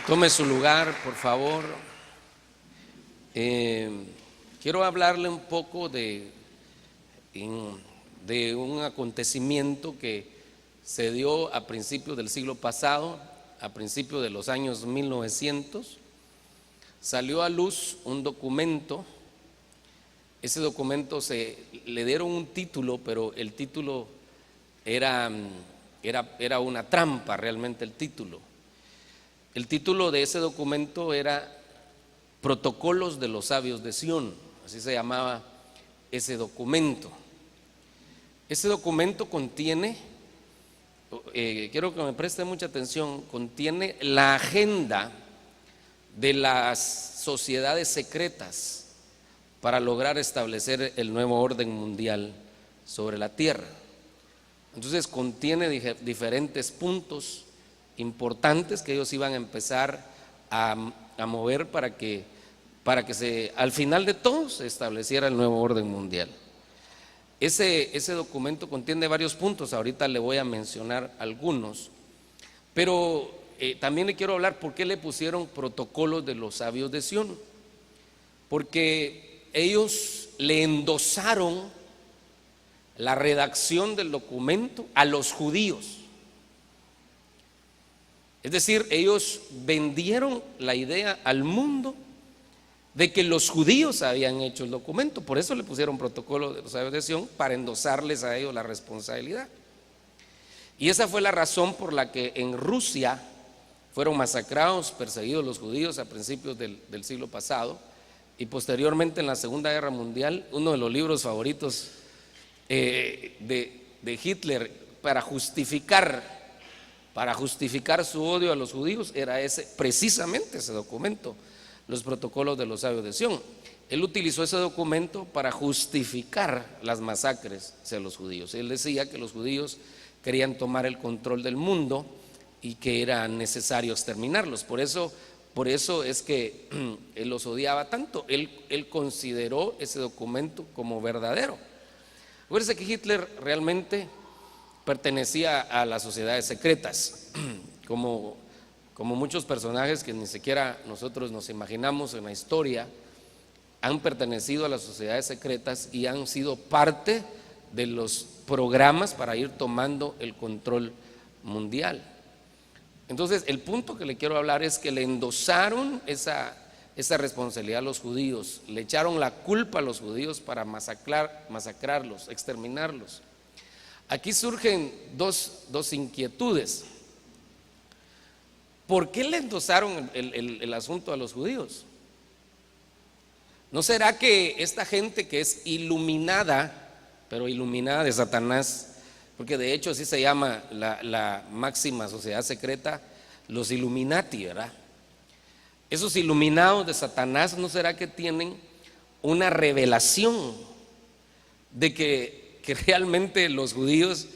Tome su lugar, por favor. Quiero hablarle un poco de un acontecimiento que se dio a principios del siglo pasado, a principios de los años 1900. Salió a luz un documento. Ese documento le dieron un título, pero el título era una trampa, realmente el título. El título de ese documento era Protocolos de los Sabios de Sión, así se llamaba ese documento. Ese documento contiene, quiero que me preste mucha atención, contiene la agenda de las sociedades secretas para lograr establecer el nuevo orden mundial sobre la tierra. Entonces contiene diferentes puntos importantes que ellos iban a empezar a mover para que al final de todo se estableciera el nuevo orden mundial. Ese documento contiene varios puntos, ahorita le voy a mencionar algunos, pero también le quiero hablar por qué le pusieron protocolos de los sabios de Sión, porque ellos le endosaron la redacción del documento a los judíos. Es decir, ellos vendieron la idea al mundo de que los judíos habían hecho el documento. Por eso le pusieron protocolo de los sabios de Sión, para endosarles a ellos la responsabilidad. Y esa fue la razón por la que en Rusia fueron masacrados, perseguidos los judíos a principios del siglo pasado, y posteriormente en la Segunda Guerra Mundial. Uno de los libros favoritos de Hitler para justificar su odio a los judíos era precisamente ese documento, los protocolos de los sabios de Sión. Él utilizó ese documento para justificar las masacres hacia los judíos. Él decía que los judíos querían tomar el control del mundo y que era necesario exterminarlos. Por eso es que él los odiaba tanto. Él consideró ese documento como verdadero. Acuérdense que Hitler realmente pertenecía a las sociedades secretas, como muchos personajes que ni siquiera nosotros nos imaginamos en la historia, han pertenecido a las sociedades secretas y han sido parte de los programas para ir tomando el control mundial. Entonces, el punto que le quiero hablar es que le endosaron esa responsabilidad a los judíos, le echaron la culpa a los judíos para masacrarlos, exterminarlos. Aquí surgen dos inquietudes. ¿Por qué le endosaron el asunto a los judíos? ¿No será que esta gente que es iluminada, pero iluminada de Satanás, porque de hecho así se llama la máxima sociedad secreta, los Illuminati, ¿verdad? Esos iluminados de Satanás, ¿no será que tienen una revelación de que realmente los judíos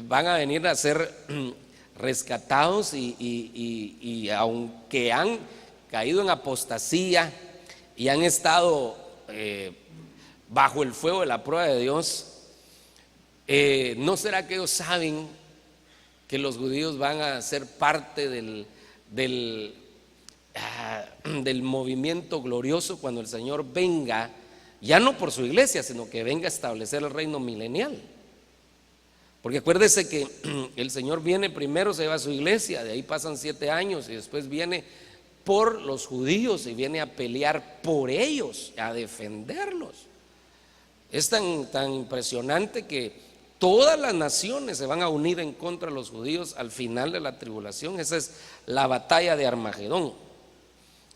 van a venir a ser rescatados y aunque han caído en apostasía y han estado bajo el fuego de la prueba de Dios, ¿no será que ellos saben que los judíos van a ser parte del movimiento glorioso cuando el Señor venga? Ya no por su iglesia, sino que venga a establecer el reino milenial. Porque acuérdese que el Señor viene primero, se lleva a su iglesia, de ahí pasan 7 años y después viene por los judíos y viene a pelear por ellos, a defenderlos. Es tan impresionante que todas las naciones se van a unir en contra de los judíos al final de la tribulación. Esa es la batalla de Armagedón.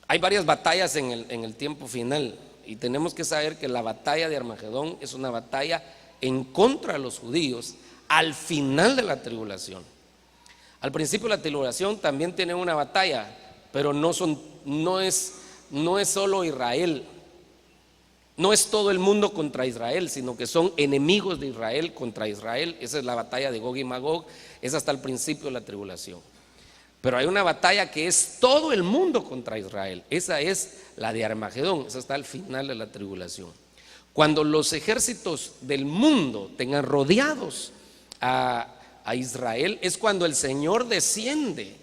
Hay varias batallas en el tiempo final. Y tenemos que saber que la batalla de Armagedón es una batalla en contra de los judíos al final de la tribulación. Al principio de la tribulación también tienen una batalla, pero no es solo Israel, no es todo el mundo contra Israel, sino que son enemigos de Israel contra Israel. Esa es la batalla de Gog y Magog, es hasta el principio de la tribulación. Pero hay una batalla que es todo el mundo contra Israel. Esa es la de Armagedón, esa está al final de la tribulación. Cuando los ejércitos del mundo tengan rodeados a Israel, es cuando el Señor desciende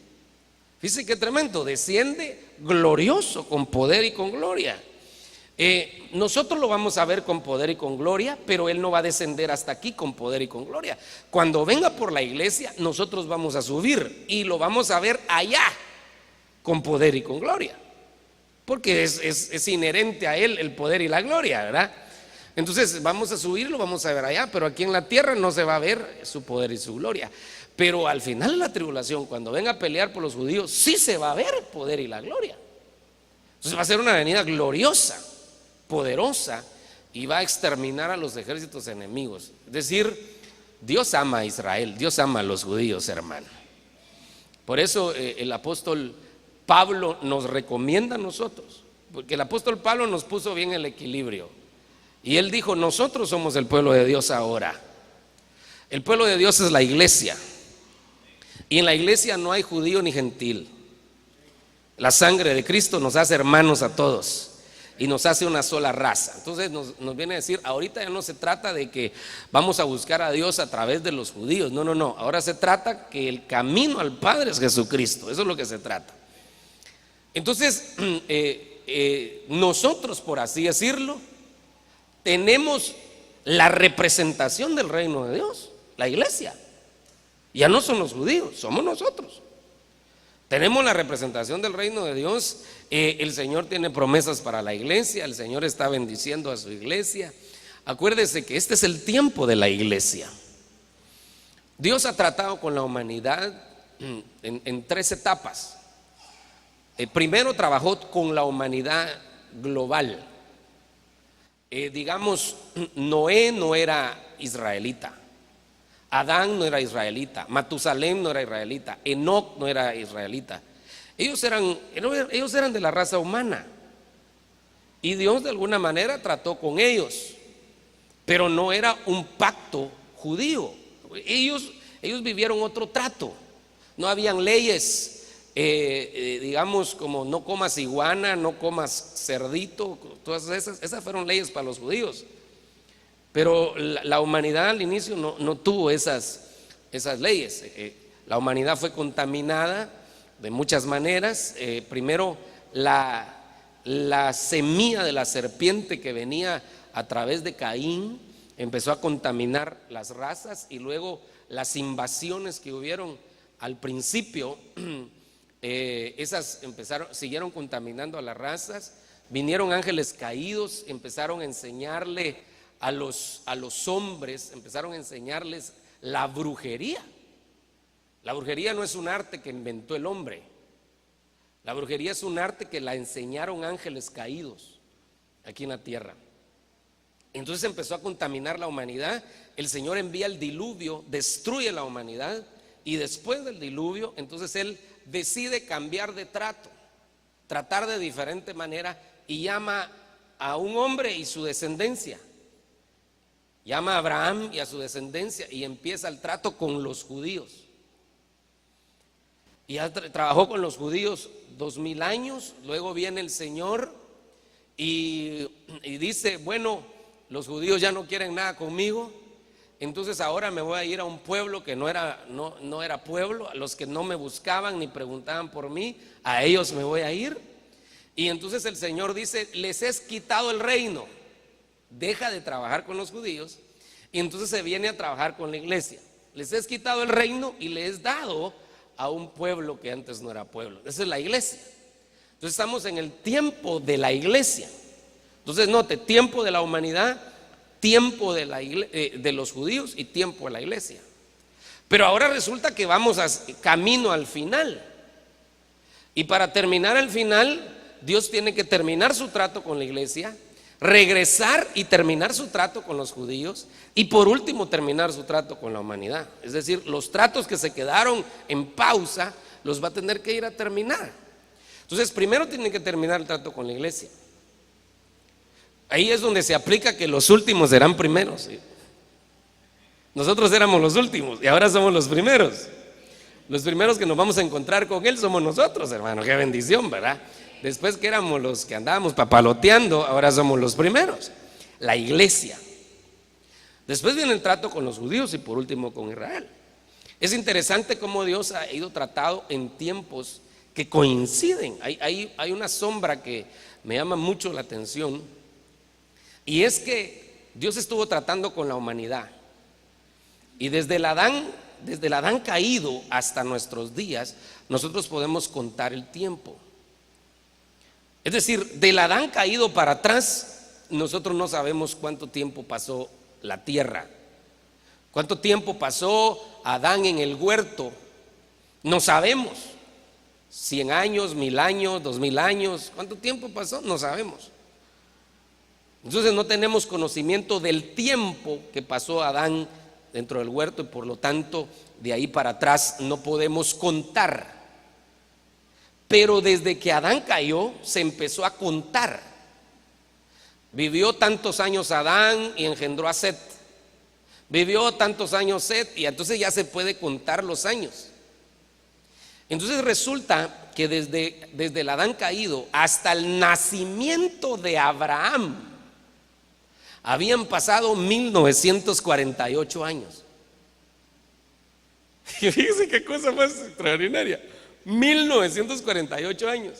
Fíjese qué tremendo, desciende glorioso, con poder y con gloria. Nosotros lo vamos a ver con poder y con gloria, pero Él no va a descender hasta aquí con poder y con gloria. Cuando venga por la iglesia, nosotros vamos a subir y lo vamos a ver allá con poder y con gloria, porque es inherente a Él el poder y la gloria, ¿verdad? Entonces vamos a subir, lo vamos a ver allá, pero aquí en la tierra no se va a ver su poder y su gloria. Pero al final de la tribulación, cuando venga a pelear por los judíos, sí se va a ver el poder y la gloria. Entonces va a ser una venida gloriosa, poderosa, y va a exterminar a los ejércitos enemigos. Es decir, Dios ama a Israel, Dios ama a los judíos, hermano. Por eso el apóstol Pablo nos recomienda a nosotros, porque el apóstol Pablo nos puso bien el equilibrio, y él dijo: nosotros somos el pueblo de Dios ahora. El pueblo de Dios es la iglesia, y en la iglesia no hay judío ni gentil. La sangre de Cristo nos hace hermanos a todos y nos hace una sola raza. Entonces nos viene a decir: ahorita ya no se trata de que vamos a buscar a Dios a través de los judíos, no, ahora se trata que el camino al Padre es Jesucristo. Eso es lo que se trata. Entonces nosotros, por así decirlo, tenemos la representación del reino de Dios, la iglesia. Ya no son los judíos, somos nosotros. Tenemos la representación del reino de Dios. El Señor tiene promesas para la iglesia, el Señor está bendiciendo a su iglesia. Acuérdese que este es el tiempo de la iglesia. Dios ha tratado con la humanidad en 3 etapas. Primero trabajó con la humanidad global. Digamos, Noé no era israelita, Adán no era israelita, Matusalén no era israelita, Enoc no era israelita. Ellos eran de la raza humana, y Dios de alguna manera trató con ellos, pero no era un pacto judío. Ellos vivieron otro trato. No habían leyes, digamos, como no comas iguana, no comas cerdito. Todas esas fueron leyes para los judíos. Pero la humanidad al inicio no tuvo esas leyes. La humanidad fue contaminada de muchas maneras. Primero, la semilla de la serpiente que venía a través de Caín empezó a contaminar las razas, y luego las invasiones que hubieron al principio, siguieron contaminando a las razas. Vinieron ángeles caídos, empezaron a enseñarle a los hombres, empezaron a enseñarles la brujería. La brujería no es un arte que inventó el hombre. La brujería es un arte que la enseñaron ángeles caídos aquí en la tierra. Entonces empezó a contaminar la humanidad. El Señor envía el diluvio, destruye la humanidad, y después del diluvio, entonces Él decide cambiar de tratar de diferente manera, y llama a un hombre y su descendencia. Llama a Abraham y a su descendencia, y empieza el trato con los judíos. Y ya trabajó con los judíos 2000 años. Luego viene el Señor y dice: bueno, los judíos ya no quieren nada conmigo, entonces ahora me voy a ir a un pueblo que no era pueblo, a los que no me buscaban ni preguntaban por mí, a ellos me voy a ir. Y entonces el Señor dice: les he quitado el reino. Deja de trabajar con los judíos, y entonces se viene a trabajar con la iglesia. Les he quitado el reino y les he dado a un pueblo que antes no era pueblo. Esa es la iglesia. Entonces estamos en el tiempo de la iglesia. Entonces note: tiempo de la humanidad, tiempo de los judíos, y tiempo de la iglesia. Pero ahora resulta que vamos camino al final, y para terminar el final, Dios tiene que terminar su trato con la iglesia, regresar y terminar su trato con los judíos, y por último terminar su trato con la humanidad. Es decir, los tratos que se quedaron en pausa los va a tener que ir a terminar. Entonces primero tiene que terminar el trato con la iglesia. Ahí es donde se aplica que los últimos serán primeros, ¿sí? Nosotros éramos los últimos y ahora somos los primeros. Los primeros que nos vamos a encontrar con Él somos nosotros, hermano. Qué bendición, ¿verdad? Después que éramos los que andábamos papaloteando, ahora somos los primeros, la iglesia. Después viene el trato con los judíos, y por último con Israel. Es interesante cómo Dios ha ido tratado en tiempos que coinciden. Hay una sombra que me llama mucho la atención, y es que Dios estuvo tratando con la humanidad, y desde el Adán caído hasta nuestros días, nosotros podemos contar el tiempo. Es decir, del Adán caído para atrás, nosotros no sabemos cuánto tiempo pasó la tierra, cuánto tiempo pasó Adán en el huerto. No sabemos, 100 años, 1000 años, 2000 años, cuánto tiempo pasó, no sabemos. Entonces no tenemos conocimiento del tiempo que pasó Adán dentro del huerto, y por lo tanto de ahí para atrás no podemos contar. Pero desde que Adán cayó se empezó a contar. Vivió tantos años Adán y engendró a Set. Vivió tantos años Set, y entonces ya se puede contar los años. Entonces resulta que desde el Adán caído hasta el nacimiento de Abraham habían pasado 1948 años. Y fíjense qué cosa más extraordinaria. 1948 años.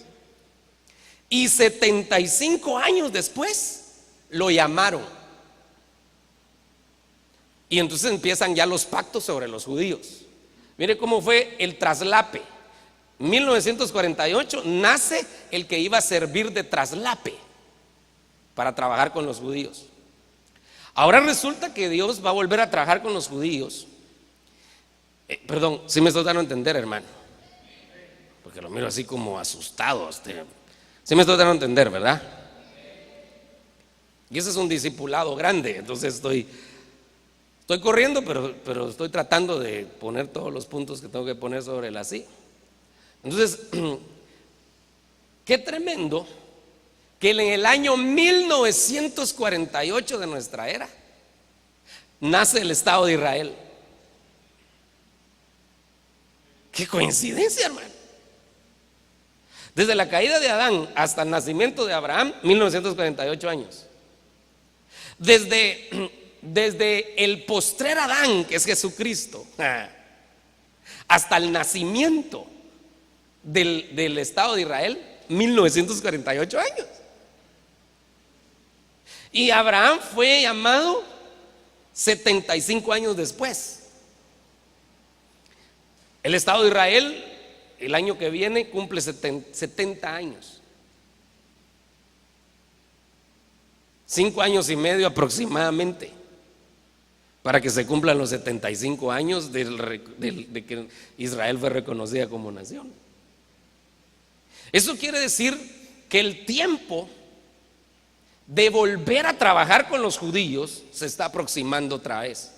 Y 75 años después lo llamaron. Y entonces empiezan ya los pactos sobre los judíos. Mire cómo fue el traslape. 1948 nace el que iba a servir de traslape para trabajar con los judíos. Ahora resulta que Dios va a volver a trabajar con los judíos. Perdón, si me estoy dando a entender, hermano, porque lo miro así como asustado. Si me estoy dando a entender, ¿verdad? Y ese es un discipulado grande. Entonces estoy corriendo, pero estoy tratando de poner todos los puntos que tengo que poner sobre la silla. Entonces, qué tremendo que en el año 1948 de nuestra era nace el Estado de Israel. Qué coincidencia, hermano. Desde la caída de Adán hasta el nacimiento de Abraham, 1948 años. Desde el postrer Adán, que es Jesucristo, hasta el nacimiento del Estado de Israel, 1948 años. Y Abraham fue llamado 75 años después. El Estado de Israel el año que viene cumple 70 años. 5 años y medio aproximadamente para que se cumplan los 75 años de que Israel fue reconocida como nación. Eso quiere decir que el tiempo de volver a trabajar con los judíos se está aproximando otra vez.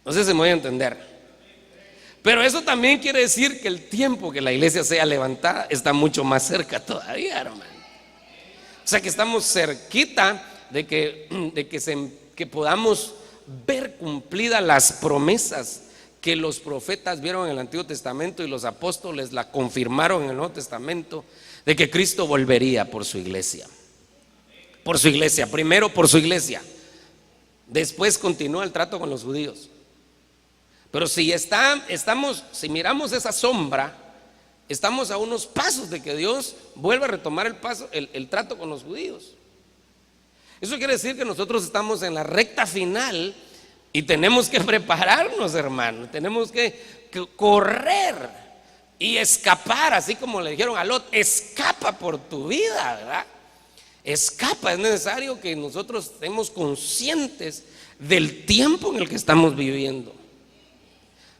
No sé si me voy a entender. Pero eso también quiere decir que el tiempo que la iglesia sea levantada está mucho más cerca todavía, hermano. O sea que estamos cerquita de que podamos ver cumplidas las promesas que los profetas vieron en el Antiguo Testamento y los apóstoles la confirmaron en el Nuevo Testamento, de que Cristo volvería por su iglesia. Por su iglesia, primero por su iglesia, después continúa el trato con los judíos. Pero si miramos esa sombra, estamos a unos pasos de que Dios vuelva a retomar el trato con los judíos. Eso quiere decir que nosotros estamos en la recta final y tenemos que prepararnos, hermano. Tenemos que correr y escapar, así como le dijeron a Lot: escapa por tu vida, ¿verdad? Escapa. Es necesario que nosotros estemos conscientes del tiempo en el que estamos viviendo.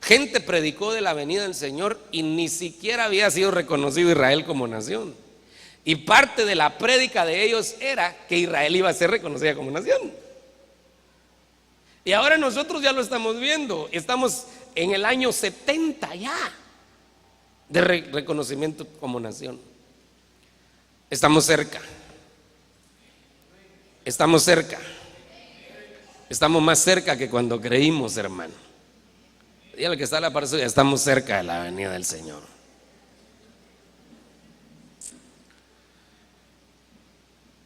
Gente predicó de la venida del Señor y ni siquiera había sido reconocido Israel como nación. Y parte de la prédica de ellos era que Israel iba a ser reconocida como nación. Y ahora nosotros ya lo estamos viendo. Estamos en el año 70 ya de reconocimiento como nación. Estamos cerca. Estamos cerca. Estamos más cerca que cuando creímos, hermano. Y a lo que está a la par suya, estamos cerca de la venida del Señor.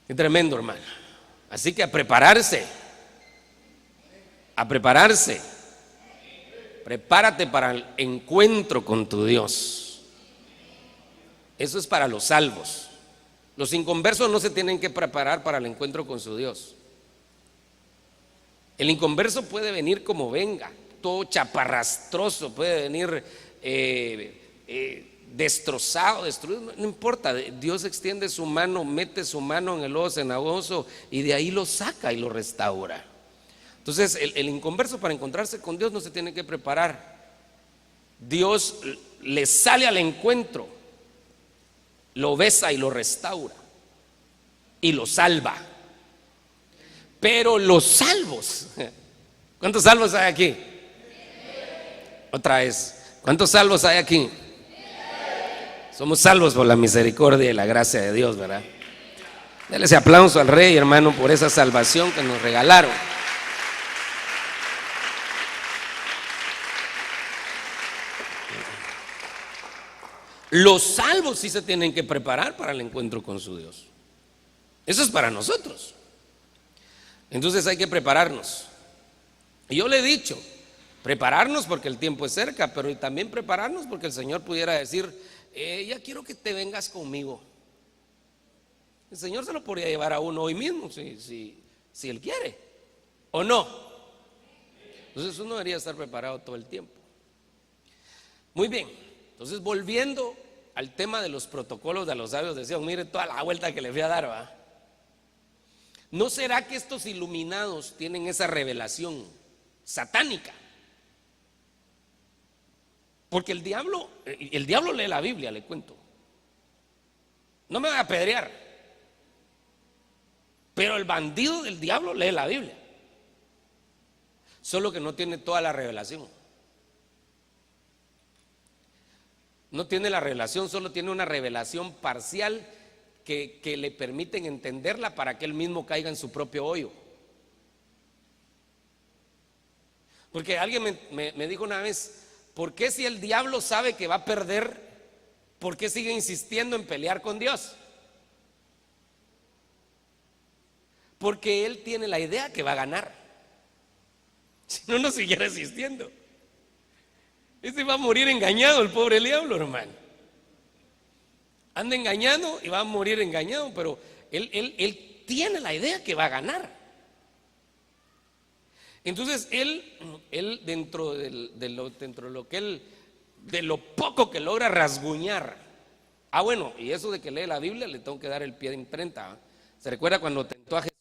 Qué tremendo, hermano. Así que a prepararse. A prepararse. Prepárate para el encuentro con tu Dios. Eso es para los salvos. Los inconversos no se tienen que preparar para el encuentro con su Dios. El inconverso puede venir como venga, todo chaparrastroso, puede venir destrozado, destruido, no importa. Dios extiende su mano, mete su mano en el lodo cenagoso y de ahí lo saca y lo restaura. Entonces el inconverso, para encontrarse con Dios, no se tiene que preparar. Dios le sale al encuentro, lo besa y lo restaura y lo salva. Pero los salvos, ¿cuántos salvos hay aquí? Otra vez, ¿cuántos salvos hay aquí? Somos salvos por la misericordia y la gracia de Dios, ¿verdad? Dale ese aplauso al Rey, hermano, por esa salvación que nos regalaron. Los salvos sí se tienen que preparar para el encuentro con su Dios. Eso es para nosotros. Entonces hay que prepararnos. Y yo le he dicho, prepararnos porque el tiempo es cerca, pero también prepararnos porque el Señor pudiera decir, ya quiero que te vengas conmigo. El Señor se lo podría llevar a uno hoy mismo, si Él quiere, ¿o no? Entonces uno debería estar preparado todo el tiempo. Muy bien, entonces volviendo al tema de los protocolos de los sabios de Sion, mire toda la vuelta que le fui a dar, ¿va? ¿No será que estos iluminados tienen esa revelación satánica? Porque el diablo lee la Biblia, le cuento. No me va a apedrear, pero el bandido del diablo lee la Biblia, solo que no tiene toda la revelación. No tiene la revelación, solo tiene una revelación parcial que le permiten entenderla para que él mismo caiga en su propio hoyo. Porque alguien me dijo una vez, ¿por qué si el diablo sabe que va a perder, por qué sigue insistiendo en pelear con Dios? Porque él tiene la idea que va a ganar. Si no, no siguiera insistiendo. Este va a morir engañado, el pobre diablo, hermano. Anda engañado y va a morir engañado, pero él tiene la idea que va a ganar. Entonces él dentro de lo poco que logra rasguñar. Bueno, y eso de que lee la Biblia le tengo que dar el pie de imprenta, ¿eh? ¿Se recuerda cuando tentó a Jesús?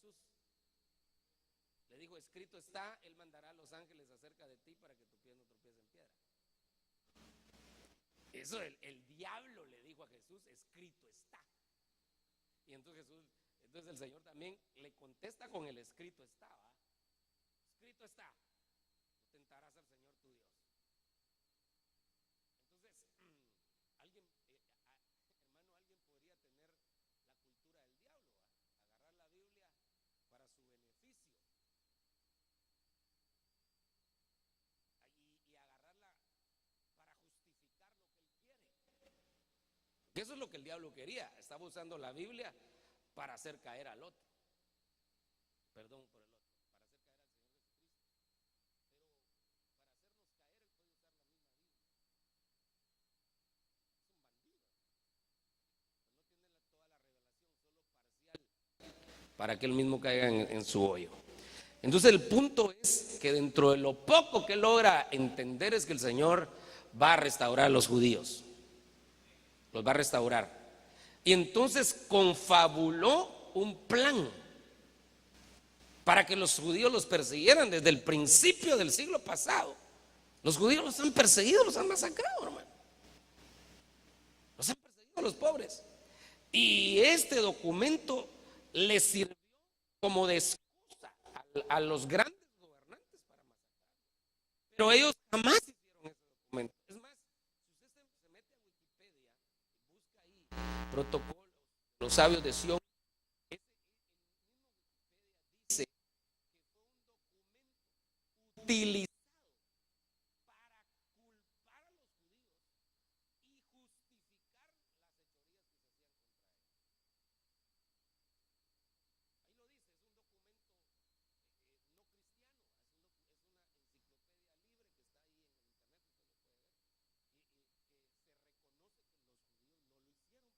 Le dijo, escrito está, Él mandará a los ángeles acerca de ti para que tu pie no tropiece en piedra. Eso el diablo le dijo a Jesús, escrito está. Y entonces el Señor también le contesta con el escrito está, ¿va? Escrito está, no tentarás al Señor tu Dios. Entonces, alguien podría tener la cultura del diablo, ¿va? Agarrar la Biblia para su beneficio y agarrarla para justificar lo que él quiere. Porque eso es lo que el diablo quería. Estaba usando la Biblia para hacer caer al otro. Perdón por el otro. Para que él mismo caiga en su hoyo. Entonces el punto es que dentro de lo poco que logra entender es que el Señor va a restaurar a los judíos, los va a restaurar. Y entonces confabuló un plan para que los judíos los persiguieran desde el principio del siglo pasado. Los judíos los han perseguido, los han masacrado, hermano. Los han perseguido a los pobres. Y este documento les sirvió como de excusa a los grandes gobernantes para matar. Pero ellos jamás hicieron ese documento. Es más, si usted se mete a Wikipedia y busca ahí protocolos, los sabios de Sion, dice que fue un documento utilizado para culpar a los judíos y justificar las hechorías que se hacían contra ellos. Ahí lo dice, es un documento no cristiano, es una enciclopedia libre que está ahí en el internet, usted lo puede ver, y que se reconoce que los judíos no lo hicieron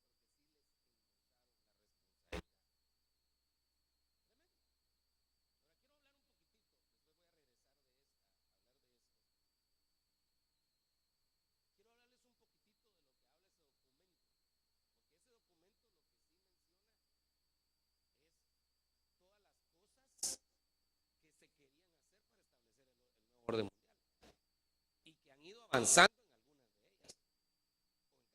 avanzando en algunas de ellas, o en casi todas. Entonces, mire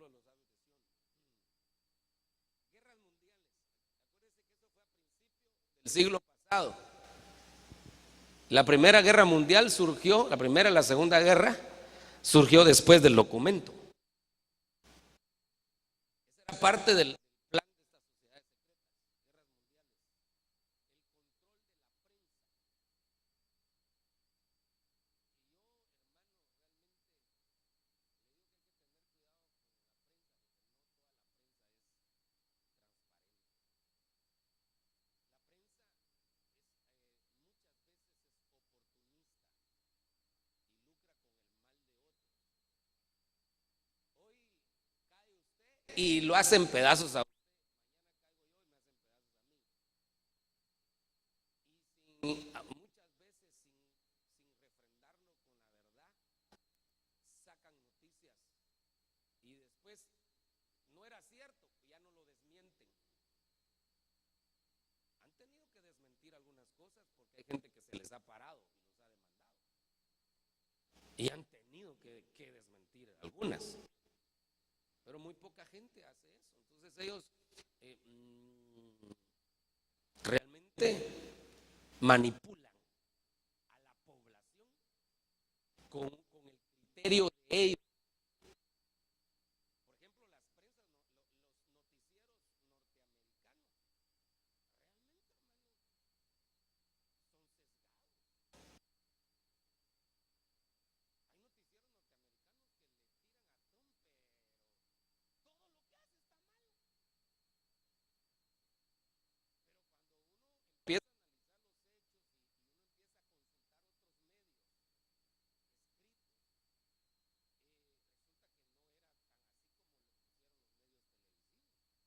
algunas cosas que habla de protocolo de los sabios de Sion. Guerras mundiales. Acuérdense que eso fue a principios del siglo pasado. La primera guerra mundial surgió, la primera y la segunda guerra surgió después del documento. Esa era parte del plan de estas sociedades secretas, guerras mundiales. Y lo hacen pedazos a muchas veces sin refrendarlo con la verdad, sacan noticias y después no era cierto y ya no lo desmienten. Han tenido que desmentir algunas cosas porque hay gente que se les ha parado y los ha demandado. Y han tenido que desmentir algunas. Pero muy poca gente hace eso. Entonces ellos realmente manipulan a la población con el criterio de ellos. Por ejemplo, las prensas, los noticieros norteamericanos, realmente, hermano, son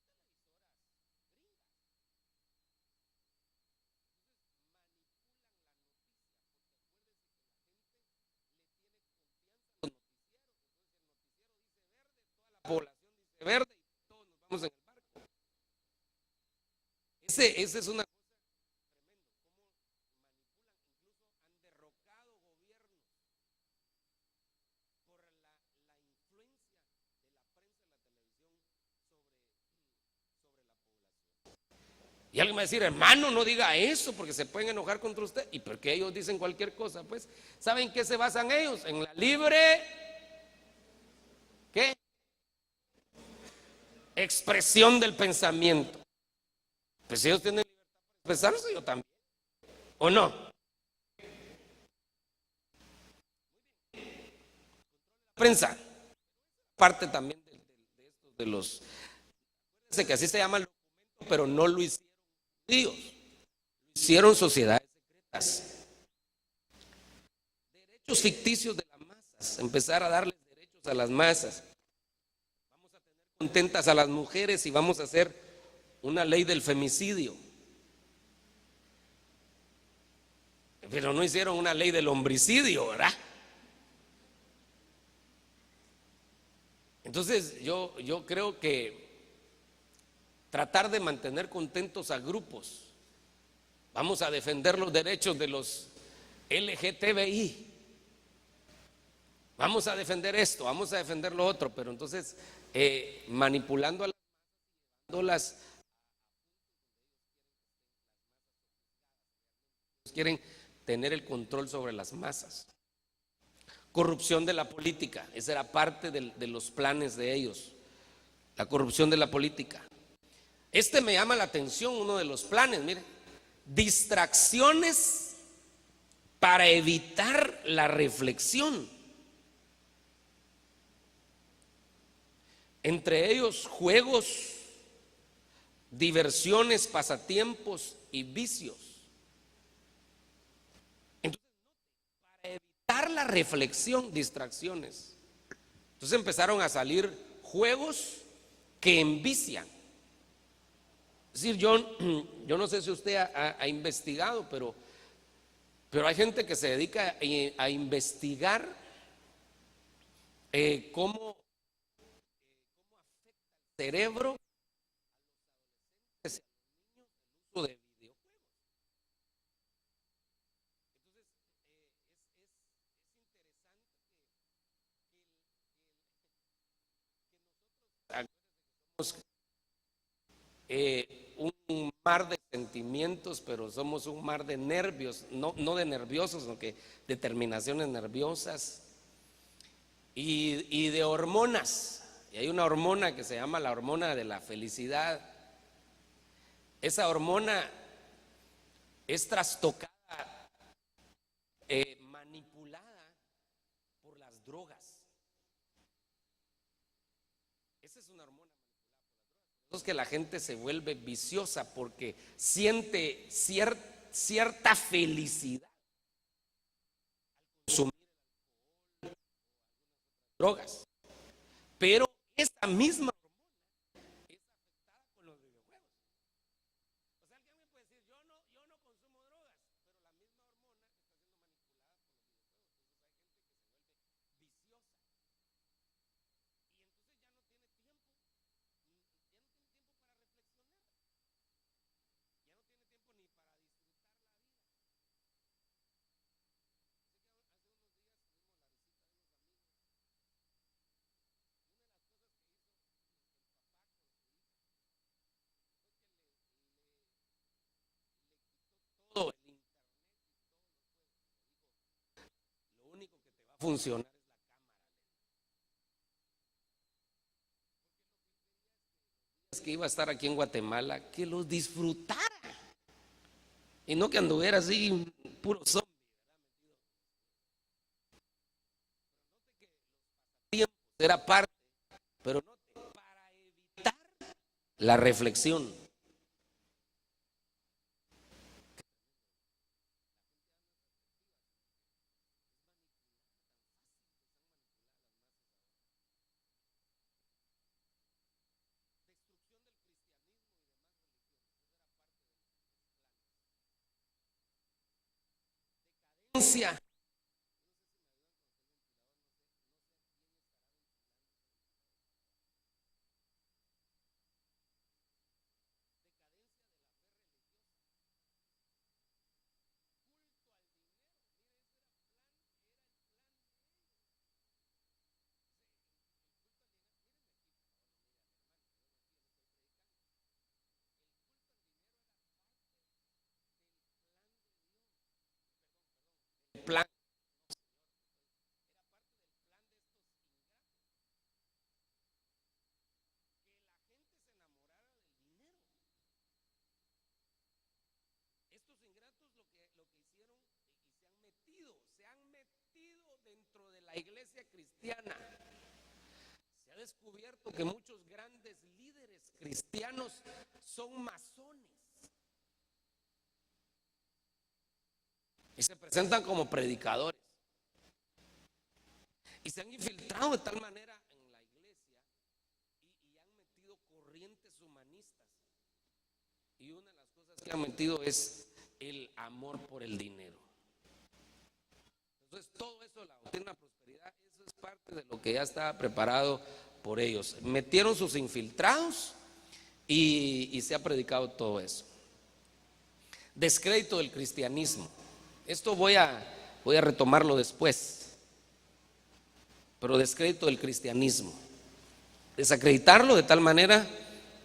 sesgados. Hay noticieros norteamericanos que le tiran a Trump, pero todo lo que hace está mal. Pero cuando uno empieza a población dice verde y todos nos vamos en el barco. Ese es una cosa tremenda, cómo manipulan, incluso han derrocado gobiernos por la influencia de la prensa y la televisión sobre la población. Y alguien va a decir, hermano, no diga eso porque se pueden enojar contra usted. Y porque ellos dicen cualquier cosa, pues, ¿saben qué se basan ellos? En la libre, ¿qué? Expresión del pensamiento. Pues si ellos tienen libertad para expresarse, yo también. ¿O no? Prensa, parte también de los, acuérdense que así se llama el documento, pero no lo hicieron judíos, lo hicieron sociedades secretas. Derechos ficticios de las masas, empezar a darles derechos a las masas. Vamos a tener contentas a las mujeres y vamos a hacer una ley del femicidio. Pero no hicieron una ley del homicidio, ¿verdad? Entonces yo creo que tratar de mantener contentos a grupos, vamos a defender los derechos de los LGTBI, vamos a defender esto, vamos a defender lo otro, pero entonces manipulando a las quieren tener el control sobre las masas. Corrupción de la política, esa era parte de los planes de ellos, la corrupción de la política. Me llama la atención, uno de los planes, mire, distracciones para evitar la reflexión. Entre ellos juegos, diversiones, pasatiempos y vicios. La reflexión, distracciones. Entonces empezaron a salir juegos que envician. Es decir, yo no sé si usted ha investigado, pero hay gente que se dedica a investigar cómo afecta el cerebro a los adolescentes y a los niños el uso de videojuegos. un mar de sentimientos, pero somos un mar de nervios, no de nerviosos, sino que de terminaciones nerviosas y de hormonas. Y hay una hormona que se llama la hormona de la felicidad. Esa hormona es trastocada, manipulada por las drogas. Esa es una hormona manipulada por las drogas. Es que la gente se vuelve viciosa porque siente cierta felicidad al consumir drogas. Pero esa misma hormona es afectada con los videojuegos. O sea, alguien me puede decir, yo no consumo drogas, pero la misma hormona está siendo manipulada por los videojuegos. Entonces hay gente que se vuelve viciosa. Y entonces ya no tiene tiempo, para reflexionar. Ya no tiene tiempo ni para disfrutar la vida. Todo el internet, lo único que te va a funcionar es que iba a estar aquí en Guatemala, que los disfrutara y no que anduviera así puro zombie. Tiempo era parte, pero no para evitar la reflexión. Plan. Estos ingratos lo que hicieron y se han metido dentro de la iglesia cristiana. Se ha descubierto que muchos grandes líderes cristianos son masones y se presentan como predicadores y se han infiltrado de tal manera en la iglesia y han metido corrientes humanistas, y una de las cosas que han metido es el amor por el dinero. Entonces todo eso, la doctrina de la prosperidad, eso es parte de lo que ya estaba preparado por ellos. Metieron sus infiltrados y se ha predicado todo eso. Descrédito del cristianismo. Esto voy a retomarlo después. Pero descrédito del cristianismo. Desacreditarlo de tal manera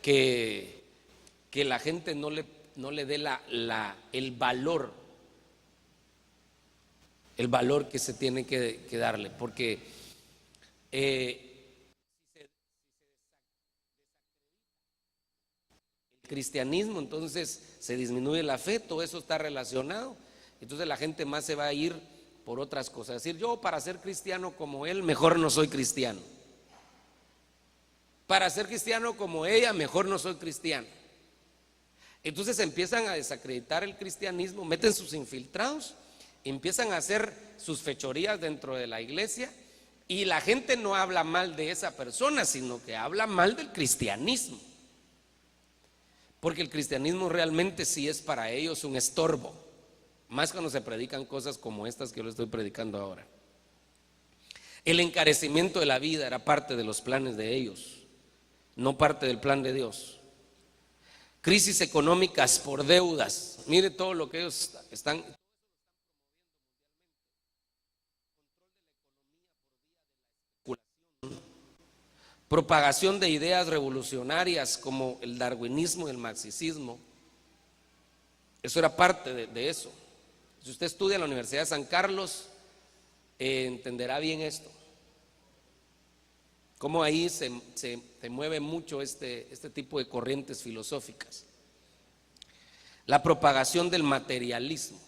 que la gente no le dé el valor que se tiene que darle. Porque el cristianismo, entonces se disminuye la fe, todo eso está relacionado. Entonces la gente más se va a ir por otras cosas. Es decir, yo para ser cristiano como él, mejor no soy cristiano. Para ser cristiano como ella, mejor no soy cristiano. Entonces empiezan a desacreditar el cristianismo, meten sus infiltrados, empiezan a hacer sus fechorías dentro de la iglesia, y la gente no habla mal de esa persona, sino que habla mal del cristianismo. Porque el cristianismo realmente sí es para ellos un estorbo, más cuando se predican cosas como estas que yo les estoy predicando ahora. El encarecimiento de la vida era parte de los planes de ellos, no parte del plan de Dios. Crisis económicas por deudas. Mire todo lo que ellos están. propagación de ideas revolucionarias como el darwinismo y el marxismo. Eso era parte de eso. Si usted estudia en la Universidad de San Carlos, entenderá bien esto. Cómo ahí se mueve mucho este tipo de corrientes filosóficas. La propagación del materialismo.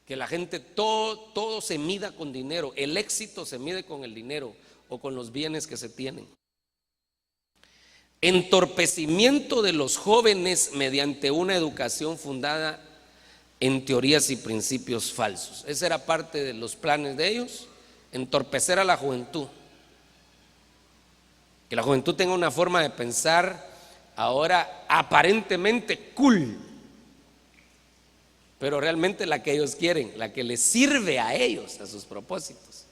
Que la gente todo se mida con dinero. El éxito se mide con el dinero o con los bienes que se tienen. Entorpecimiento de los jóvenes mediante una educación fundada en teorías y principios falsos. Esa era parte de los planes de ellos, entorpecer a la juventud. Que la juventud tenga una forma de pensar ahora aparentemente cool, pero realmente la que ellos quieren, la que les sirve a ellos, a sus propósitos.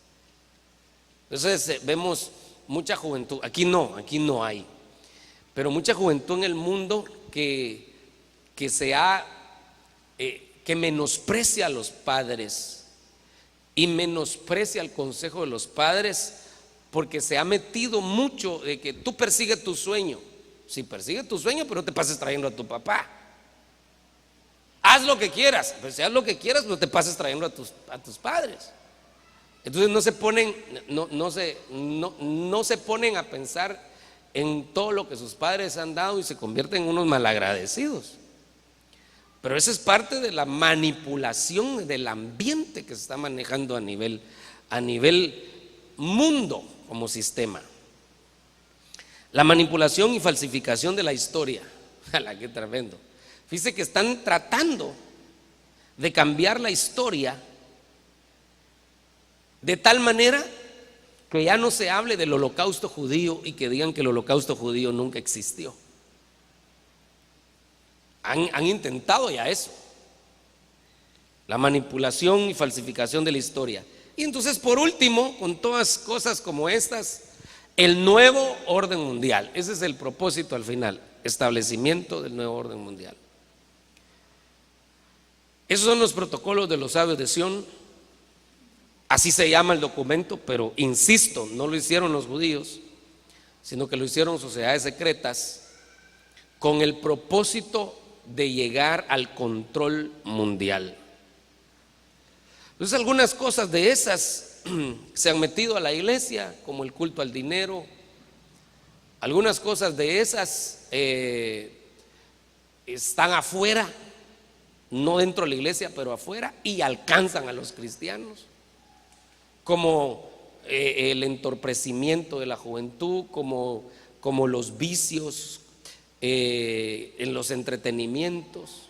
Entonces vemos mucha juventud, aquí no hay, pero mucha juventud en el mundo que menosprecia a los padres y menosprecia el consejo de los padres, porque se ha metido mucho de que tú persigue tu sueño. Sí, persigue tu sueño, pero no te pases trayendo a tu papá. Haz lo que quieras, pues haz lo que quieras, pero te pases trayendo a tus padres. Entonces no se ponen a pensar en todo lo que sus padres han dado y se convierten en unos malagradecidos. Pero esa es parte de la manipulación del ambiente que se está manejando a nivel mundo como sistema. La manipulación y falsificación de la historia. ¡Hala, qué tremendo! Fíjese que están tratando de cambiar la historia de tal manera que ya no se hable del holocausto judío y que digan que el holocausto judío nunca existió. Han intentado ya eso, la manipulación y falsificación de la historia. Y entonces, por último, con todas cosas como estas, el nuevo orden mundial. Ese es el propósito al final, establecimiento del nuevo orden mundial. Esos son los protocolos de los sabios de Sión. Así se llama el documento, pero insisto, no lo hicieron los judíos, sino que lo hicieron sociedades secretas con el propósito de llegar al control mundial. Entonces, algunas cosas de esas se han metido a la iglesia, como el culto al dinero. Algunas cosas de esas están afuera, no dentro de la iglesia, pero afuera, y alcanzan a los cristianos, como el entorpecimiento de la juventud, como los vicios en los entretenimientos,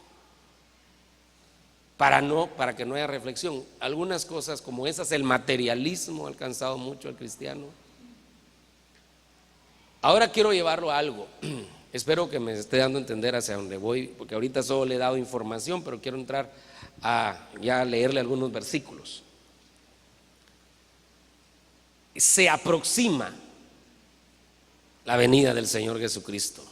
para que no haya reflexión. Algunas cosas como esas, el materialismo ha alcanzado mucho al cristiano. Ahora quiero llevarlo a algo. Espero que me esté dando a entender hacia dónde voy, porque ahorita solo le he dado información, pero quiero entrar a ya leerle algunos versículos. Se aproxima la venida del Señor Jesucristo.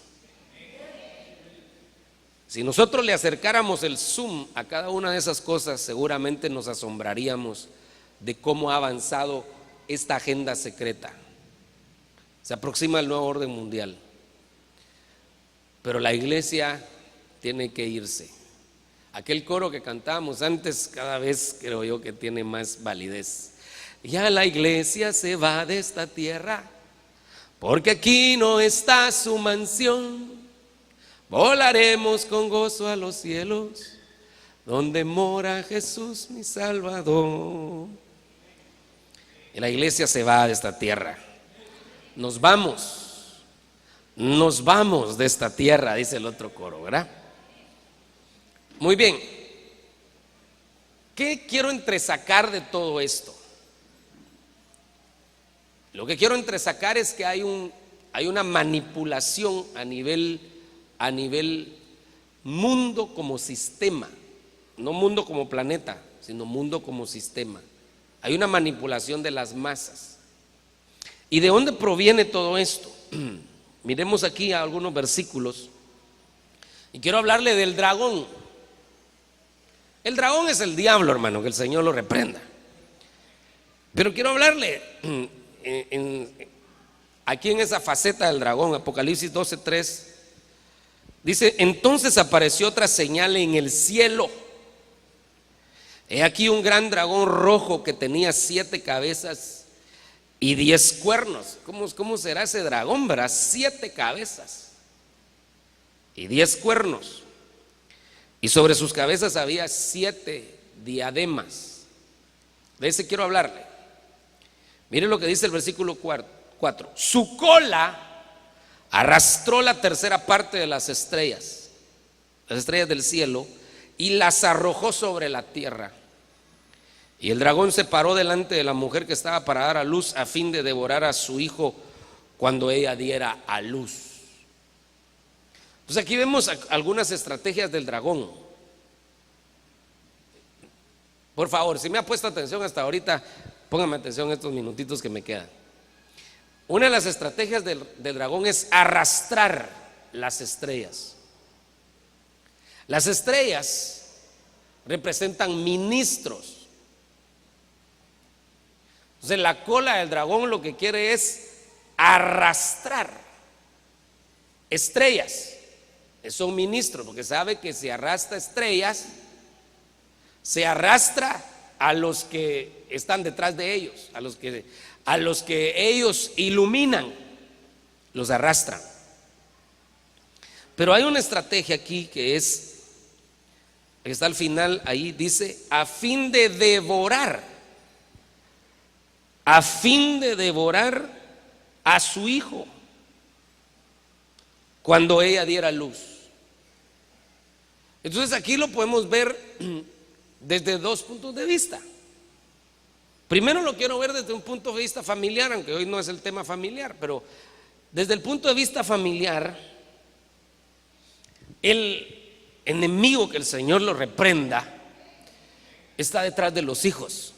Si nosotros le acercáramos el zoom a cada una de esas cosas, seguramente nos asombraríamos de cómo ha avanzado esta agenda secreta. Se aproxima el nuevo orden mundial, pero la iglesia tiene que irse. Aquel coro que cantábamos antes, cada vez creo yo que tiene más validez. Ya la iglesia se va de esta tierra, porque aquí no está su mansión. Volaremos con gozo a los cielos, donde mora Jesús mi Salvador. Y la iglesia se va de esta tierra. Nos vamos de esta tierra, dice el otro coro, ¿verdad? Muy bien. ¿Qué quiero entresacar de todo esto? Lo que quiero entresacar es que hay una manipulación a nivel mundo como sistema, no mundo como planeta, sino mundo como sistema. Hay una manipulación de las masas. ¿Y de dónde proviene todo esto? Miremos aquí algunos versículos y quiero hablarle del dragón. El dragón es el diablo, hermano, que el Señor lo reprenda. Pero quiero hablarle aquí en esa faceta del dragón, Apocalipsis 12:3, dice: entonces apareció otra señal en el cielo. He aquí un gran dragón rojo que tenía 7 cabezas y 10 cuernos. ¿Cómo será ese dragón, verdad? 7 cabezas y 10 cuernos. Y sobre sus cabezas había 7 diademas. De ese quiero hablarle. Mire lo que dice el versículo 4. Su cola arrastró la tercera parte de las estrellas del cielo, y las arrojó sobre la tierra. Y el dragón se paró delante de la mujer que estaba para dar a luz, a fin de devorar a su hijo cuando ella diera a luz. Entonces aquí vemos algunas estrategias del dragón. Por favor, si me ha puesto atención hasta ahorita, póngame atención en estos minutitos que me quedan. Una de las estrategias del dragón es arrastrar las estrellas. Las estrellas representan ministros. Entonces la cola del dragón lo que quiere es arrastrar estrellas. Son ministros, porque sabe que si arrastra estrellas, se arrastra a los que están detrás de ellos, a los que ellos iluminan, los arrastran. Pero hay una estrategia aquí que está al final, ahí dice: a fin de devorar a su hijo cuando ella diera luz. Entonces aquí lo podemos ver desde 2 puntos de vista. Primero lo quiero ver desde un punto de vista familiar, aunque hoy no es el tema familiar, pero desde el punto de vista familiar, el enemigo, que el Señor lo reprenda, está detrás de los hijos.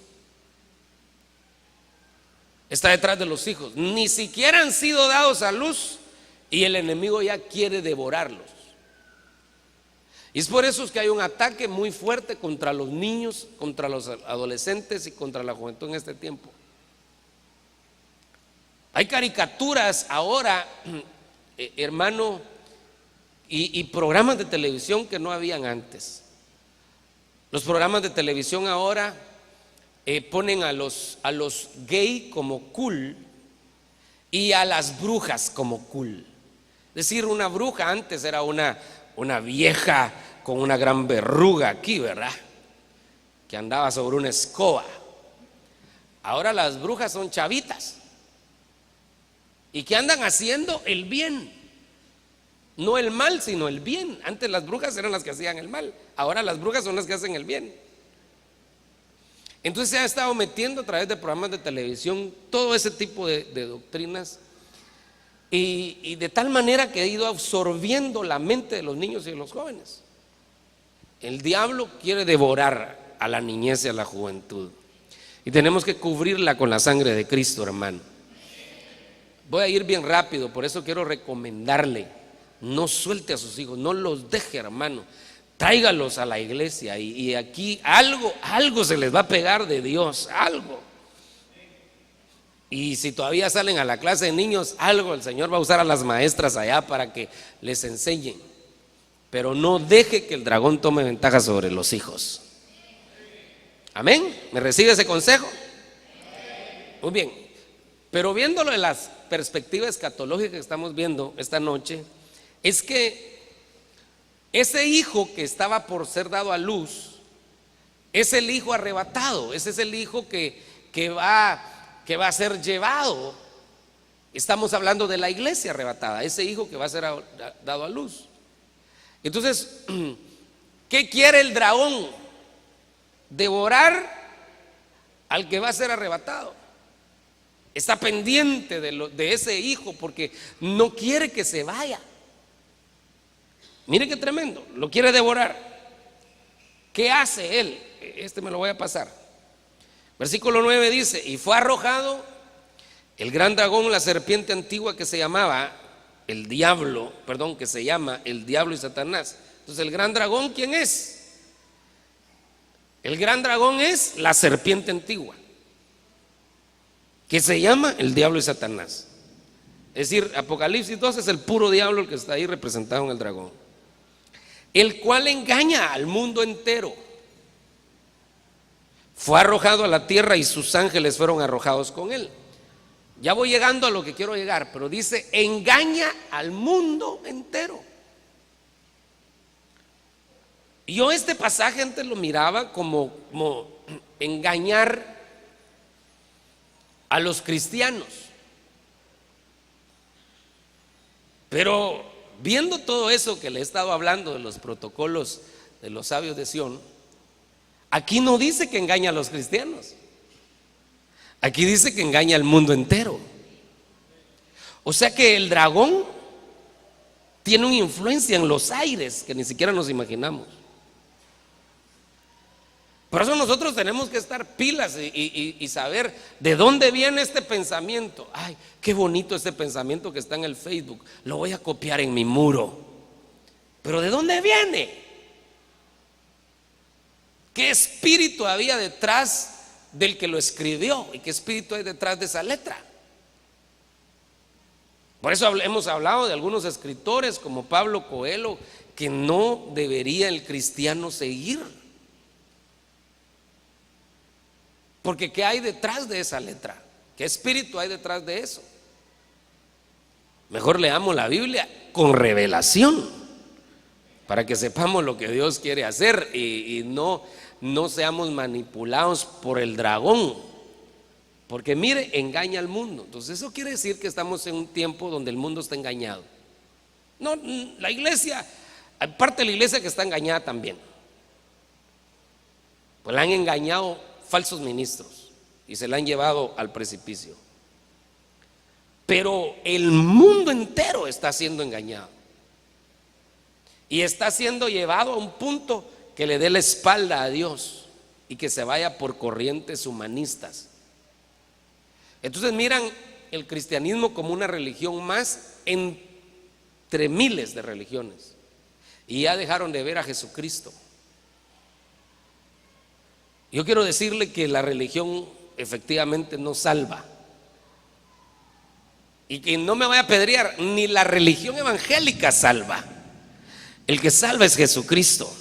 Está detrás de los hijos. Ni siquiera han sido dados a luz y el enemigo ya quiere devorarlos. Y es por eso que hay un ataque muy fuerte contra los niños, contra los adolescentes y contra la juventud en este tiempo. Hay caricaturas ahora, hermano, y programas de televisión que no habían antes. Los programas de televisión ahora ponen a los gay como cool y a las brujas como cool. Es decir, una bruja antes era una vieja con una gran verruga aquí, ¿verdad?, que andaba sobre una escoba. Ahora las brujas son chavitas y que andan haciendo el bien, no el mal, sino el bien. Antes las brujas eran las que hacían el mal, ahora las brujas son las que hacen el bien. Entonces se ha estado metiendo a través de programas de televisión todo ese tipo de doctrinas, y de tal manera que ha ido absorbiendo la mente de los niños y de los jóvenes. El diablo quiere devorar a la niñez y a la juventud, y tenemos que cubrirla con la sangre de Cristo, hermano. Voy a ir bien rápido, por eso quiero recomendarle: no suelte a sus hijos, no los deje, hermano. Tráigalos a la iglesia, y aquí algo se les va a pegar de Dios, algo. Y si todavía salen a la clase de niños, algo el Señor va a usar a las maestras allá para que les enseñen. Pero no deje que el dragón tome ventaja sobre los hijos. Amén. ¿Me recibe ese consejo? Muy bien. Pero viéndolo de las perspectivas escatológicas que estamos viendo esta noche, es que ese hijo que estaba por ser dado a luz es el hijo arrebatado. Ese es el hijo que va a ser llevado. Estamos hablando de la iglesia arrebatada, ese hijo que va a ser dado a luz. Entonces, ¿qué quiere el dragón? Devorar al que va a ser arrebatado. Está pendiente de ese hijo porque no quiere que se vaya. Mire qué tremendo, lo quiere devorar. ¿Qué hace él? Me lo voy a pasar. Versículo 9 dice: y fue arrojado el gran dragón, la serpiente antigua, que se llama el diablo y Satanás. Entonces, el gran dragón, ¿quién es? El gran dragón es la serpiente antigua, que se llama el diablo y Satanás. Es decir, Apocalipsis 2 es el puro diablo el que está ahí representado en el dragón, el cual engaña al mundo entero. Fue arrojado a la tierra y sus ángeles fueron arrojados con él. Ya voy llegando a lo que quiero llegar, pero dice, engaña al mundo entero. Yo este pasaje antes lo miraba como engañar a los cristianos. Pero viendo todo eso que le he estado hablando de los protocolos de los sabios de Sión, aquí no dice que engaña a los cristianos. Aquí dice que engaña al mundo entero. O sea que el dragón tiene una influencia en los aires que ni siquiera nos imaginamos. Por eso nosotros tenemos que estar pilas y saber de dónde viene este pensamiento. Ay, qué bonito este pensamiento que está en el Facebook. Lo voy a copiar en mi muro. Pero ¿de dónde viene? ¿Qué espíritu había detrás del que lo escribió? ¿Y qué espíritu hay detrás de esa letra? Por eso hemos hablado de algunos escritores como Pablo Coelho, que no debería el cristiano seguir. Porque ¿qué hay detrás de esa letra? ¿Qué espíritu hay detrás de eso? Mejor leamos la Biblia con revelación, para que sepamos lo que Dios quiere hacer y no seamos manipulados por el dragón. Porque mire, engaña al mundo. Entonces eso quiere decir que estamos en un tiempo donde el mundo está engañado. No, la iglesia, hay parte de la iglesia que está engañada también. Pues la han engañado falsos ministros y se la han llevado al precipicio. Pero el mundo entero está siendo engañado y está siendo llevado a un punto que le dé la espalda a Dios y que se vaya por corrientes humanistas. Entonces miran el cristianismo como una religión más entre miles de religiones y ya dejaron de ver a Jesucristo. Yo quiero decirle que la religión efectivamente no salva, y que no me vaya a apedrear, ni la religión evangélica salva. El que salva es Jesucristo.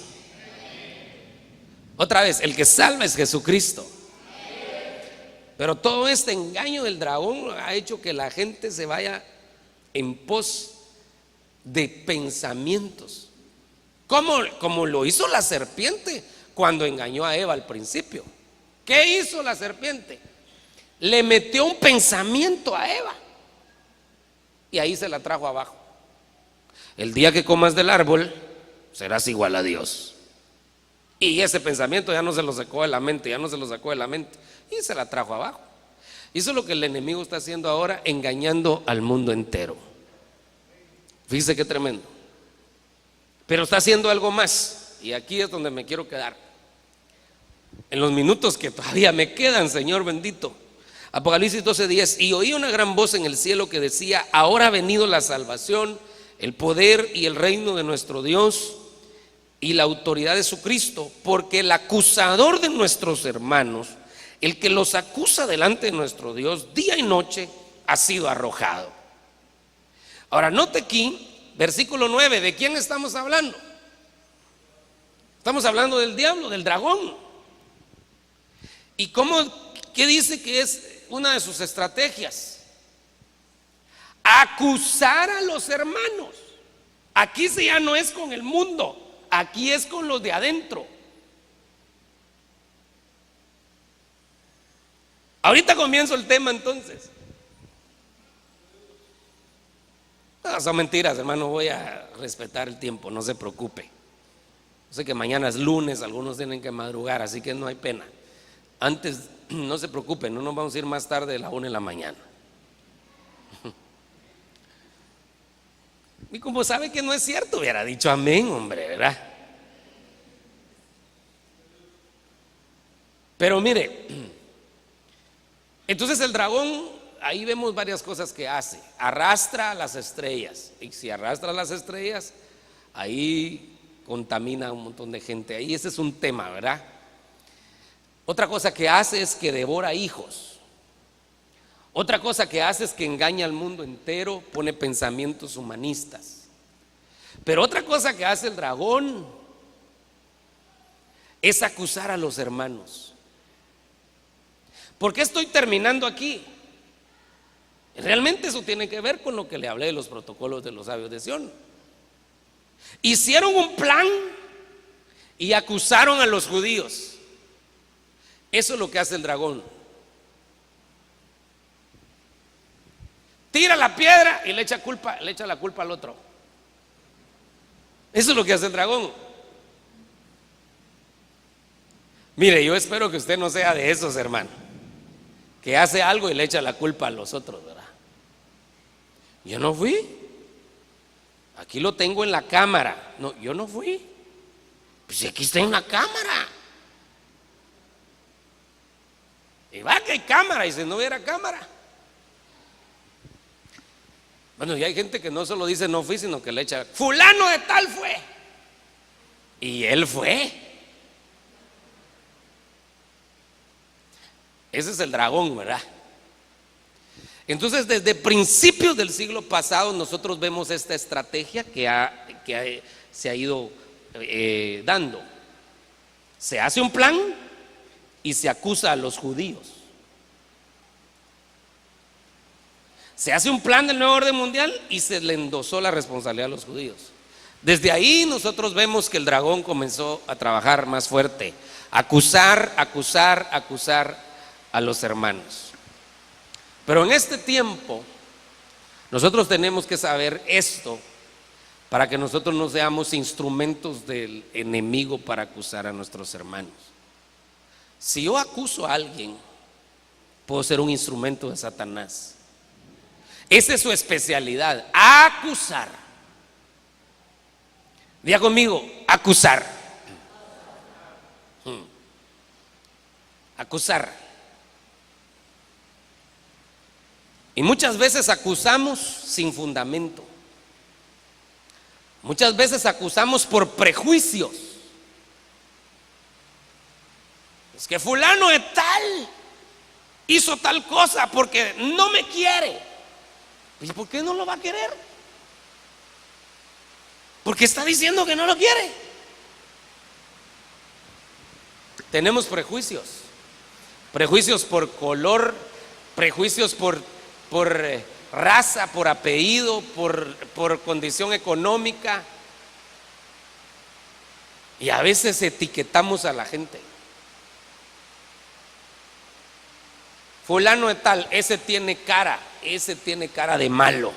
Otra vez, el que salva es Jesucristo. Pero todo este engaño del dragón ha hecho que la gente se vaya en pos de pensamientos, como lo hizo la serpiente cuando engañó a Eva al principio. ¿Qué hizo la serpiente? Le metió un pensamiento a Eva y ahí se la trajo abajo. El día que comas del árbol serás igual a Dios. Y ese pensamiento ya no se lo sacó de la mente, y se la trajo abajo. Eso es lo que el enemigo está haciendo ahora, engañando al mundo entero. Fíjese qué tremendo. Pero está haciendo algo más, y aquí es donde me quiero quedar en los minutos que todavía me quedan, Señor bendito. Apocalipsis 12:10. Y oí una gran voz en el cielo que decía: ahora ha venido la salvación, el poder y el reino de nuestro Dios y la autoridad de su Cristo, porque el acusador de nuestros hermanos, el que los acusa delante de nuestro Dios día y noche, ha sido arrojado. Ahora note aquí, versículo 9, ¿de quién estamos hablando? Estamos hablando del diablo, del dragón. ¿Y qué dice que es una de sus estrategias? Acusar a los hermanos. Aquí ya no es con el mundo, aquí es con los de adentro. Ahorita comienzo el tema entonces. No, son mentiras, hermano, voy a respetar el tiempo, no se preocupe. Sé que mañana es lunes, algunos tienen que madrugar, así que no hay pena. Antes, no se preocupen, no nos vamos a ir más tarde de la 1 de la mañana. Y como sabe que no es cierto, hubiera dicho amén, hombre, ¿verdad? Pero mire, entonces el dragón, ahí vemos varias cosas que hace. Arrastra a las estrellas, y si arrastra a las estrellas, ahí contamina a un montón de gente. Ahí ese es un tema, ¿verdad? Otra cosa que hace es que devora hijos. Otra cosa que hace es que engaña al mundo entero, pone pensamientos humanistas. Pero otra cosa que hace el dragón es acusar a los hermanos. ¿Por qué estoy terminando aquí? Realmente eso tiene que ver con lo que le hablé de los protocolos de los sabios de Sión. Hicieron un plan y acusaron a los judíos. Eso es lo que hace el dragón. Tira la piedra y le echa la culpa al otro. Eso es lo que hace el dragón. Mire, yo espero que usted no sea de esos, hermano, que hace algo y le echa la culpa a los otros, ¿verdad? Yo no fui. Aquí lo tengo en la cámara. No, yo no fui. Pues aquí está en la cámara. Y va que hay cámara, y si no hubiera cámara. Bueno, y hay gente que no solo dice no fui, sino que le echa, fulano de tal fue. Y él fue. Ese es el dragón, ¿verdad? Entonces, desde principios del siglo pasado, nosotros vemos esta estrategia que se ha ido dando. Se hace un plan y se acusa a los judíos. Se hace un plan del nuevo orden mundial y se le endosó la responsabilidad a los judíos. Desde ahí nosotros vemos que el dragón comenzó a trabajar más fuerte, acusar a los hermanos. Pero en este tiempo nosotros tenemos que saber esto para que nosotros no seamos instrumentos del enemigo para acusar a nuestros hermanos. Si yo acuso a alguien, puedo ser un instrumento de Satanás. Esa es su especialidad, acusar. Diga conmigo, acusar. Acusar. Y muchas veces acusamos sin fundamento. Muchas veces acusamos por prejuicios. Es que fulano de tal hizo tal cosa porque no me quiere. ¿Y por qué no lo va a querer? Porque está diciendo que no lo quiere. Tenemos prejuicios. Prejuicios por color, prejuicios por raza, por apellido, por condición económica. Y a veces etiquetamos a la gente. Fulano de tal, ese tiene cara de malo.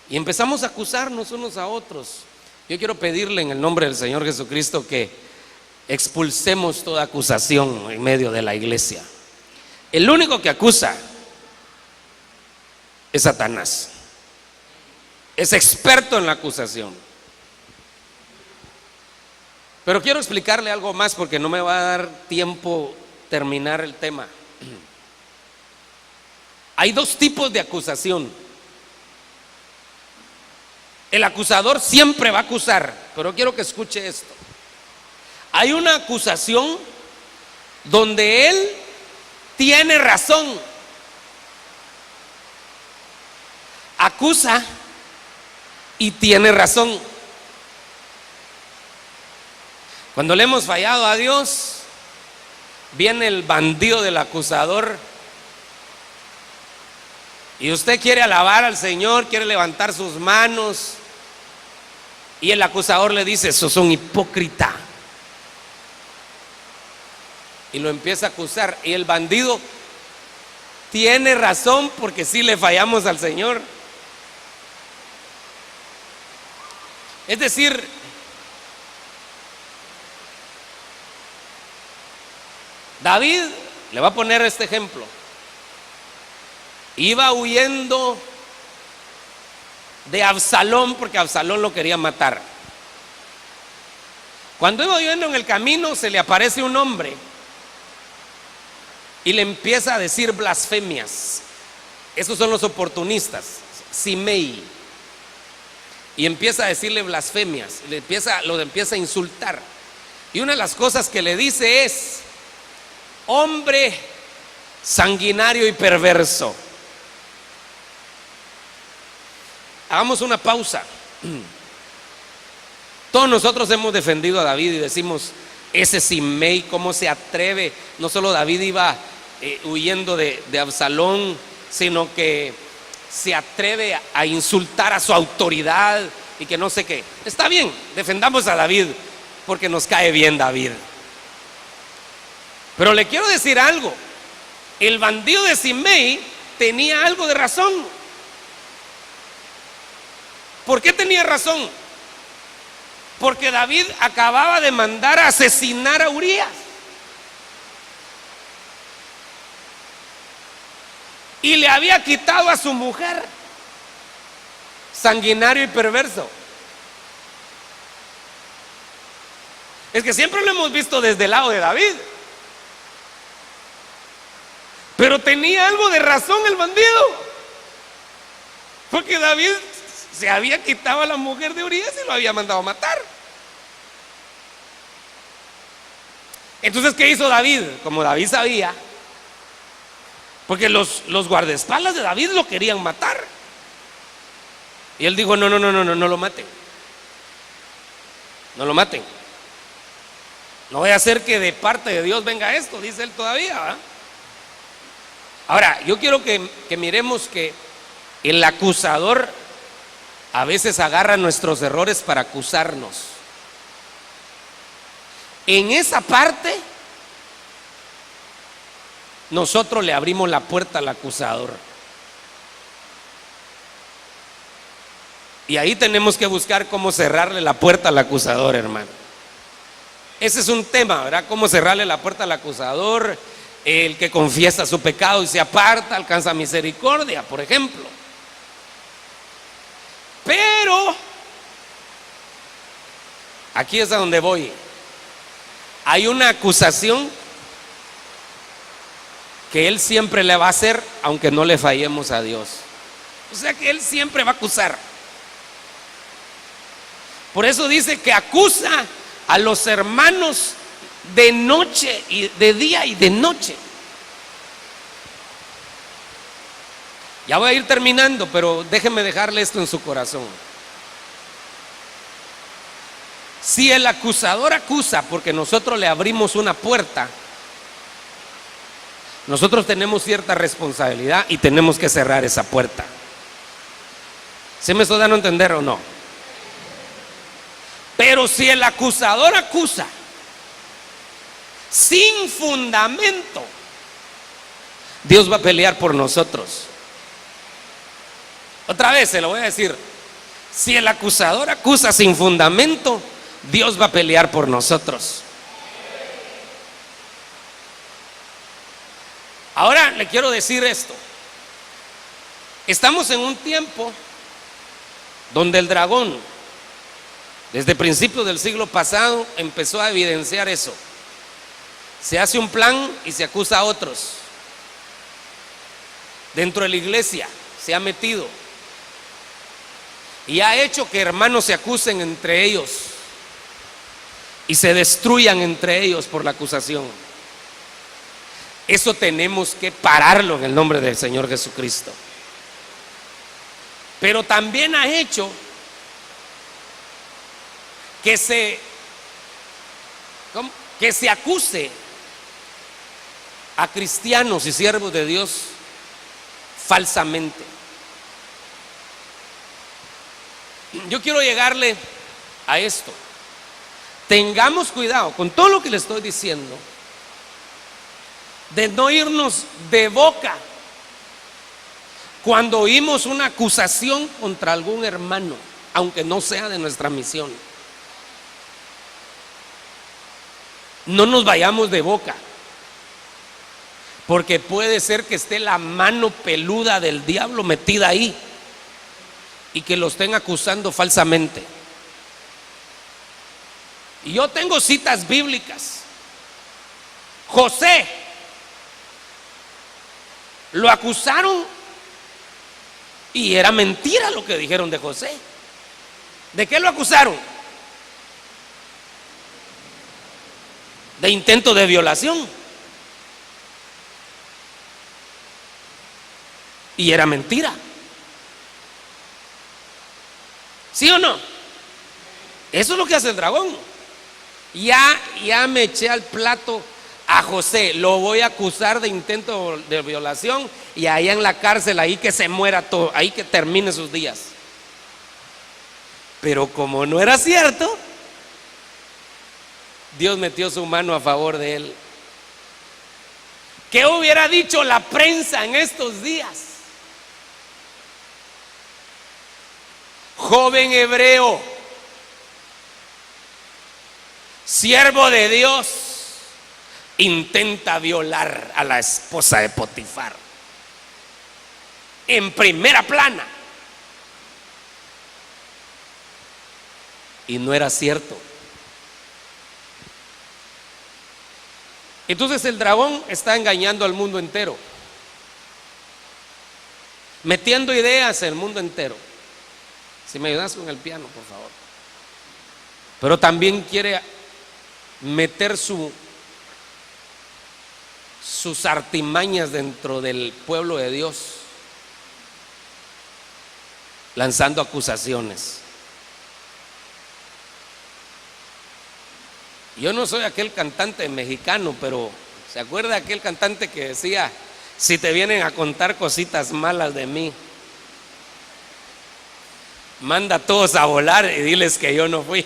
Y empezamos a acusarnos unos a otros. Yo quiero pedirle en el nombre del Señor Jesucristo que expulsemos toda acusación en medio de la iglesia. El único que acusa es Satanás. Es experto en la acusación. Pero quiero explicarle algo más porque no me va a dar tiempo terminar el tema. Hay dos tipos de acusación. El acusador siempre va a acusar, pero quiero que escuche esto. Hay una acusación donde él tiene razón. Acusa y tiene razón. Cuando le hemos fallado a Dios, viene el bandido del acusador y usted quiere alabar al Señor, quiere levantar sus manos y el acusador le dice: sos un hipócrita, y lo empieza a acusar. Y el bandido tiene razón porque sí le fallamos al Señor. Es decir, David, le va a poner este ejemplo, iba huyendo de Absalón porque Absalón lo quería matar. Cuando iba huyendo en el camino, se le aparece un hombre y le empieza a decir blasfemias. Esos son los oportunistas, Simei. Y empieza a decirle blasfemias, lo empieza a insultar. Y una de las cosas que le dice es: hombre sanguinario y perverso. Hagamos una pausa. Todos nosotros hemos defendido a David y decimos, ese Simei, ¿cómo se atreve? No solo David iba huyendo de Absalón, sino que se atreve a insultar a su autoridad y que no sé qué. Está bien, defendamos a David porque nos cae bien David. Pero le quiero decir algo. El bandido de Simei tenía algo de razón. ¿Por qué tenía razón? Porque David acababa de mandar a asesinar a Urías. Y le había quitado a su mujer. Sanguinario y perverso. Es que siempre lo hemos visto desde el lado de David. Pero tenía algo de razón el bandido. Porque David se había quitado a la mujer de Urías y lo había mandado a matar. Entonces, ¿qué hizo David? Como David sabía, porque los guardaespaldas de David lo querían matar. Y él dijo, no lo maten. No lo maten. No vaya a ser que de parte de Dios venga esto, dice él todavía, ¿verdad? Ahora, yo quiero que miremos que el acusador a veces agarra nuestros errores para acusarnos. En esa parte, nosotros le abrimos la puerta al acusador. Y ahí tenemos que buscar cómo cerrarle la puerta al acusador, hermano. Ese es un tema, ¿verdad? Cómo cerrarle la puerta al acusador. El que confiesa su pecado y se aparta alcanza misericordia, por ejemplo. Pero aquí es a donde voy. Hay una acusación que Él siempre le va a hacer, aunque no le fallemos a Dios. O sea que Él siempre va a acusar. Por eso dice que acusa a los hermanos de noche y de día y de noche. Ya voy a ir terminando, pero déjeme dejarle esto en su corazón. Si el acusador acusa porque nosotros le abrimos una puerta, nosotros tenemos cierta responsabilidad y tenemos que cerrar esa puerta. ¿Sí me estoy dando a entender o no? Pero si el acusador acusa sin fundamento, Dios va a pelear por nosotros. Otra vez se lo voy a decir. Si el acusador acusa sin fundamento, Dios va a pelear por nosotros. Ahora le quiero decir esto. Estamos en un tiempo donde el dragón, desde principios del siglo pasado, empezó a evidenciar eso. Se hace un plan y se acusa a otros. Dentro de la iglesia se ha metido y ha hecho que hermanos se acusen entre ellos y se destruyan entre ellos por la acusación. Eso tenemos que pararlo en el nombre del Señor Jesucristo. Pero también ha hecho que se acuse a cristianos y siervos de Dios falsamente. Yo quiero llegarle a esto. Tengamos cuidado con todo lo que le estoy diciendo, de no irnos de boca cuando oímos una acusación contra algún hermano, aunque no sea de nuestra misión. No nos vayamos de boca, porque puede ser que esté la mano peluda del diablo metida ahí y que lo estén acusando falsamente. Y yo tengo citas bíblicas. José lo acusaron y era mentira lo que dijeron de José. ¿De qué lo acusaron? De intento de violación. Y era mentira. ¿Sí o no? Eso es lo que hace el dragón. Ya me eché al plato a José, lo voy a acusar de intento de violación y allá en la cárcel, ahí que se muera todo, ahí que termine sus días. Pero como no era cierto, Dios metió su mano a favor de él. ¿Qué hubiera dicho la prensa en estos días? Joven hebreo, siervo de Dios, intenta violar a la esposa de Potifar en primera plana. Y no era cierto. Entonces el dragón está engañando al mundo entero, metiendo ideas en el mundo entero. Si me ayudas con el piano, por favor. Pero también quiere meter sus artimañas dentro del pueblo de Dios, lanzando acusaciones. Yo no soy aquel cantante mexicano, pero ¿se acuerda aquel cantante que decía: si te vienen a contar cositas malas de mí, manda a todos a volar y diles que yo no fui?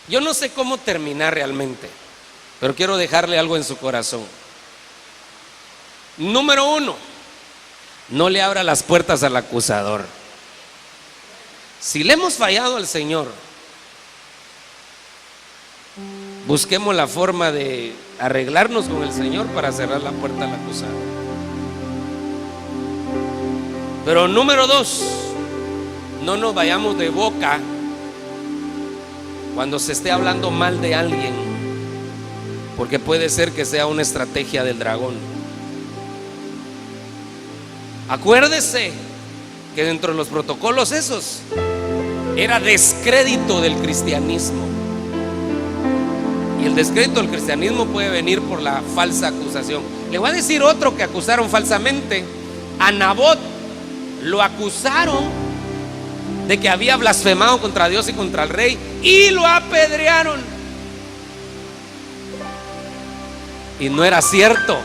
Yo no sé cómo terminar realmente, pero quiero dejarle algo en su corazón. Número 1, no le abra las puertas al acusador. Si le hemos fallado al Señor, busquemos la forma de arreglarnos con el Señor para cerrar la puerta al acusador. Pero número 2, no nos vayamos de boca cuando se esté hablando mal de alguien, porque puede ser que sea una estrategia del dragón. Acuérdese que dentro de los protocolos esos era descrédito del cristianismo, y el descrédito del cristianismo puede venir por la falsa acusación. Le voy a decir otro que acusaron falsamente. A Nabot lo acusaron de que había blasfemado contra Dios y contra el rey, y lo apedrearon. Y no era cierto.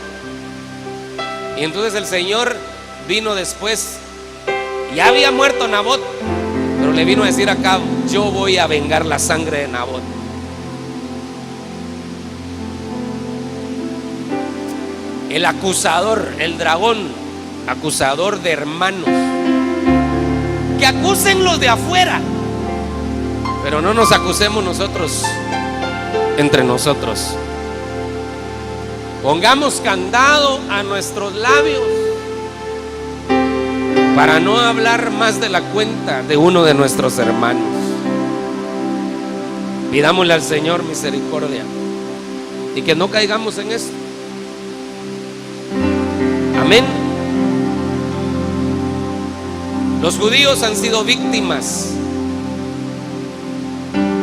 Y entonces el Señor vino después. Ya había muerto Nabot, pero le vino a decir a Acab: yo voy a vengar la sangre de Nabot. El acusador, el dragón, acusador de hermanos. Que acusen los de afuera, pero no nos acusemos nosotros entre nosotros. Pongamos candado a nuestros labios para no hablar más de la cuenta de uno de nuestros hermanos. Pidámosle al Señor misericordia y que no caigamos en esto. Amén. Los judíos han sido víctimas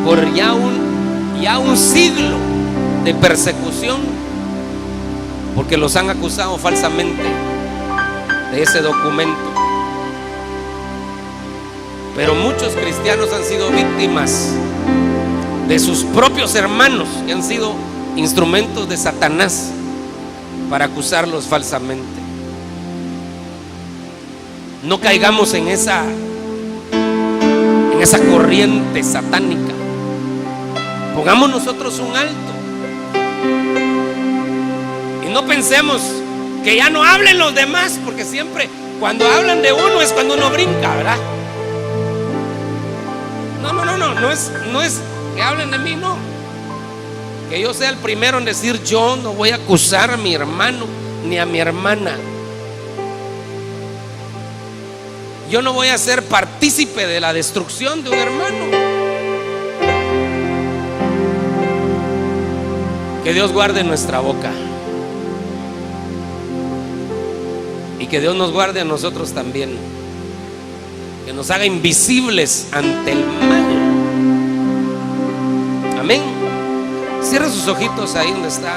por ya un siglo de persecución, porque los han acusado falsamente de ese documento. Pero muchos cristianos han sido víctimas de sus propios hermanos, que han sido instrumentos de Satanás para acusarlos falsamente. No caigamos en esa corriente satánica. Pongamos nosotros un alto y no pensemos que ya no hablen los demás, porque siempre cuando hablan de uno es cuando uno brinca, ¿verdad? No es que hablen de mí, no. Que yo sea el primero en decir: yo no voy a acusar a mi hermano ni a mi hermana. Yo no voy a ser partícipe de la destrucción de un hermano. Que Dios guarde nuestra boca y que Dios nos guarde a nosotros también, que nos haga invisibles ante el mal. Amén. Cierra sus ojitos ahí donde está.